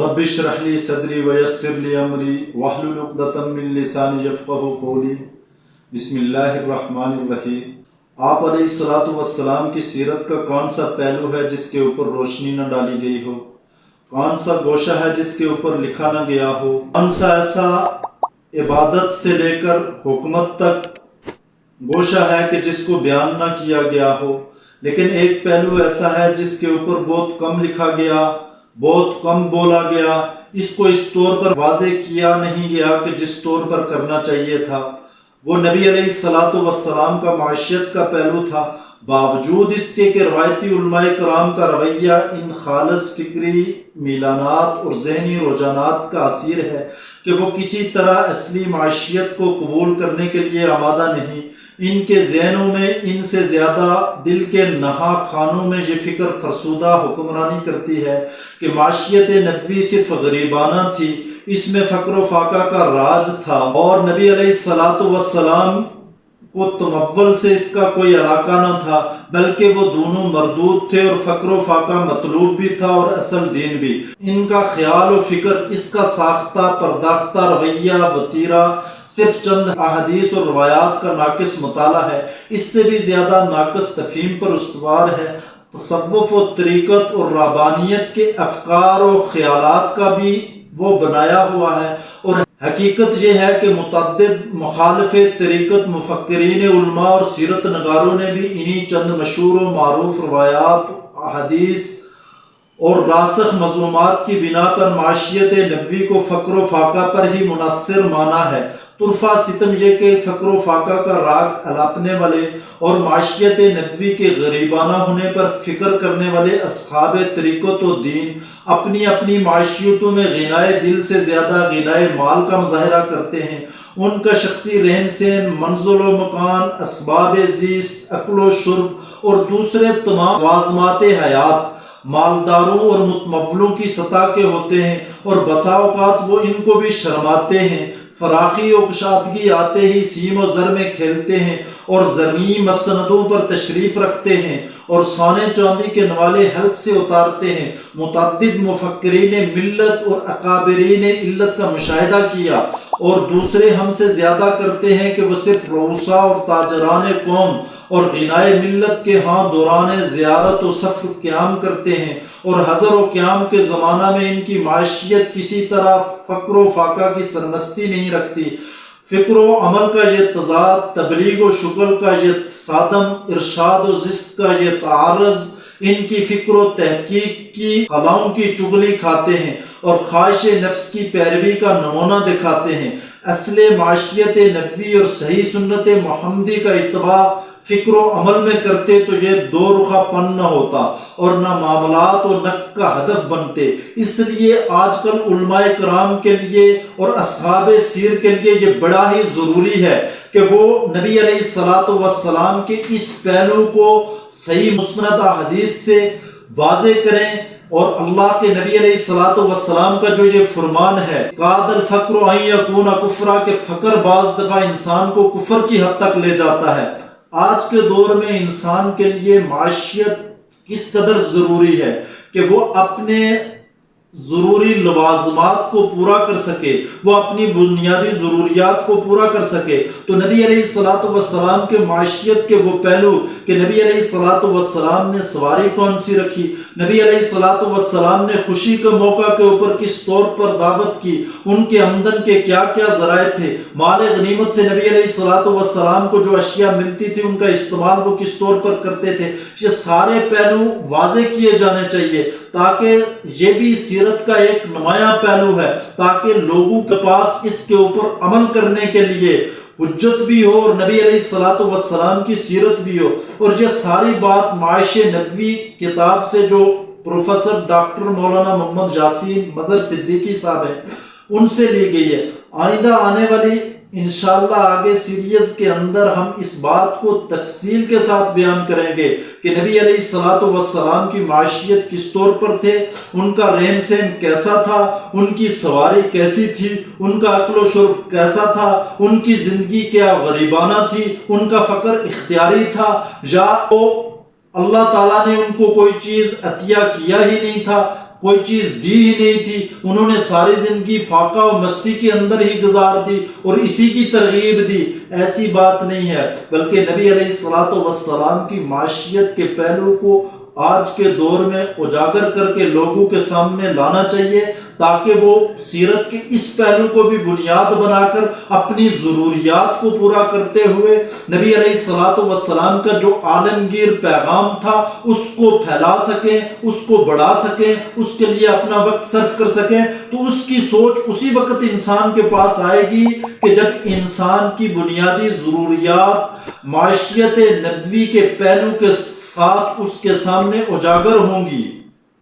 رب اشرح لي صدري ويسر لي امري واحلل عقدة من لساني يفقهوا قولي بسم اللہ الرحمن الرحیم۔ آپ علیہ الصلوۃ والسلام کی سیرت کا کون سا پہلو ہے جس کے اوپر روشنی نہ ڈالی گئی ہو؟ کون سا گوشہ ہے جس کے اوپر لکھا نہ گیا ہو؟ کون سا ایسا عبادت سے لے کر حکمت تک گوشہ ہے کہ جس کو بیان نہ کیا گیا ہو؟ لیکن ایک پہلو ایسا ہے جس کے اوپر بہت کم لکھا گیا، بہت کم بولا گیا، اس کو اس طور پر واضح کیا نہیں گیا کہ جس طور پر کرنا چاہیے تھا۔ وہ نبی علیہ الصلوۃ والسلام کا معاشیت کا پہلو تھا، باوجود اس کے کہ روایتی علماء کرام کا رویہ ان خالص فکری میلانات اور ذہنی رجحانات کا اثر ہے کہ وہ کسی طرح اصلی معاشیت کو قبول کرنے کے لیے آمادہ نہیں۔ ان کے ذہنوں میں ان سے زیادہ دل کے نہا خانوں میں یہ فکر فرسودہ حکمرانی کرتی ہے کہ معاشیت نبوی صرف غریبانہ تھی، اس میں فقر و فاقہ کا راج تھا، اور نبی علیہ الصلوۃ والسلام کو تمول سے اس کا کوئی علاقہ نہ تھا، بلکہ وہ دونوں مردود تھے، اور فقر و فاقہ مطلوب بھی تھا اور اصل دین بھی۔ ان کا خیال و فکر، اس کا ساختہ پرداختہ رویہ وتیرہ صرف چند احادیث اور روایات کا ناقص مطالعہ ہے، اس سے بھی زیادہ ناقص تفہیم پر استوار ہے۔ تصوف و طریقت اور ربانیت کے افکار و خیالات کا بھی وہ بنایا ہوا ہے، اور حقیقت یہ ہے کہ متعدد مخالف طریقت مفکرین علماء اور سیرت نگاروں نے بھی انہی چند مشہور و معروف روایات، احادیث اور راسخ مضمومات کی بنا پر معاشیت نبوی کو فقر و فاقہ پر ہی منحصر مانا ہے۔ طرفہ ستم یہ کہ فقر و فاقہ کا راگ الاپنے والے اور معاشیت نبوی کے غریبانہ ہونے پر فکر کرنے والے اصحاب طریقت و دین اپنی اپنی معاشیتوں میں غنائے دل سے زیادہ غنائے مال کا مظاہرہ کرتے ہیں۔ ان کا شخصی رہن سہن، منزل و مکان، اسباب زیست، اکل و شرب اور دوسرے تمام لوازمات حیات مالداروں اور متمولوں کی سطح کے ہوتے ہیں، اور بسا اوقات وہ ان کو بھی شرماتے ہیں۔ فراخی و کشادگی آتے ہی سیم و زر میں کھیلتے ہیں، اور زرعی مسندوں پر تشریف رکھتے ہیں، اور سونے چاندی کے نوالے حلق سے اتارتے ہیں۔ متعدد مفکرین ملت اور اکابرین علت کا مشاہدہ کیا، اور دوسرے ہم سے زیادہ کرتے ہیں کہ وہ صرف رؤساء اور تاجران قوم اور غنائے ملت کے ہاں دوران زیارت و سفر قیام کرتے ہیں، اور حضر و قیام کے زمانہ میں ان کی معاشیت کسی طرح فقر و فاقہ کی سرمستی نہیں رکھتی۔ فکر و عمل کا یہ تضاد، تبلیغ و شغل کا یہ تصادم، ارشاد و زست کا یہ تعارض ان کی فکر و تحقیق کی خلاؤں کی چغلی کھاتے ہیں، اور خواہش نفس کی پیروی کا نمونہ دکھاتے ہیں۔ اصل معاشیت نبوی اور صحیح سنت محمدی کا اتباع فکر و عمل میں کرتے تو یہ دو رخا پن نہ ہوتا، اور نہ معاملات و نق کا ہدف بنتے۔ اس لیے آج کل علماء کرام کے لیے اور اصحاب سیر کے لیے یہ بڑا ہی ضروری ہے کہ وہ نبی علیہ الصلوۃ والسلام کے اس پہلو کو صحیح مسند حدیث سے واضح کریں، اور اللہ کے نبی علیہ الصلوۃ والسلام کا جو یہ فرمان ہے قاد الفقر ان یکون کفرا، کہ فقر بعض دفعہ انسان کو کفر کی حد تک لے جاتا ہے۔ آج کے دور میں انسان کے لیے معاشیت کس قدر ضروری ہے کہ وہ اپنے ضروری لوازمات کو پورا کر سکے، وہ اپنی بنیادی ضروریات کو پورا کر سکے۔ تو نبی علیہ الصلوۃ والسلام کے معاشیت کے وہ پہلو کہ نبی علیہ الصلوۃ والسلام نے سواری کون سی رکھی، نبی علیہ الصلوۃ والسلام نے خوشی کے موقع کے اوپر کس طور پر دعوت کی، ان کے آمدن کے کیا کیا ذرائع تھے، مال غنیمت سے نبی علیہ الصلوۃ والسلام کو جو اشیاء ملتی تھی ان کا استعمال وہ کس طور پر کرتے تھے، یہ سارے پہلو واضح کیے جانے چاہیے، تاکہ یہ بھی سیرت کا ایک نمایاں پہلو ہے، تاکہ لوگوں کے پاس اس کے اوپر عمل کرنے کے لیے حجت بھی ہو، اور نبی علیہ الصلوۃ والسلام کی سیرت بھی ہو۔ اور یہ ساری بات معاش نبوی کتاب سے جو پروفیسر ڈاکٹر مولانا محمد یاسین مظہر صدیقی صاحب ہیں ان سے لی گئی ہے۔ آئندہ آنے والی انشاءاللہ آگے سیریز کے اندر ہم اس بات کو تفصیل کے ساتھ بیان کریں گے کہ نبی علیہ الصلوۃ والسلام کی معاشیت کس طور پر تھے، ان کا رہن سہن کیسا تھا، ان کی سواری کیسی تھی، ان کا اکل و شرب کیسا تھا، ان کی زندگی کیا غریبانہ تھی، ان کا فقر اختیاری تھا یا اللہ تعالیٰ نے ان کو کوئی چیز عطیہ کیا ہی نہیں تھا، کوئی چیز دی ہی نہیں تھی، انہوں نے ساری زندگی فاقہ و مستی کے اندر ہی گزار دی اور اسی کی ترغیب دی، ایسی بات نہیں ہے، بلکہ نبی علیہ الصلوۃ والسلام کی معاشیت کے پہلو کو آج کے دور میں اجاگر کر کے لوگوں کے سامنے لانا چاہیے، تاکہ وہ سیرت کے اس پہلو کو بھی بنیاد بنا کر اپنی ضروریات کو پورا کرتے ہوئے نبی علیہ الصلوۃ والسلام کا جو عالمگیر پیغام تھا اس کو پھیلا سکیں، اس کو بڑھا سکیں، اس کے لیے اپنا وقت صرف کر سکیں۔ تو اس کی سوچ اسی وقت انسان کے پاس آئے گی کہ جب انسان کی بنیادی ضروریات معاشیت نبوی کے پہلو کے ساتھ اس کے سامنے اجاگر ہوں گی۔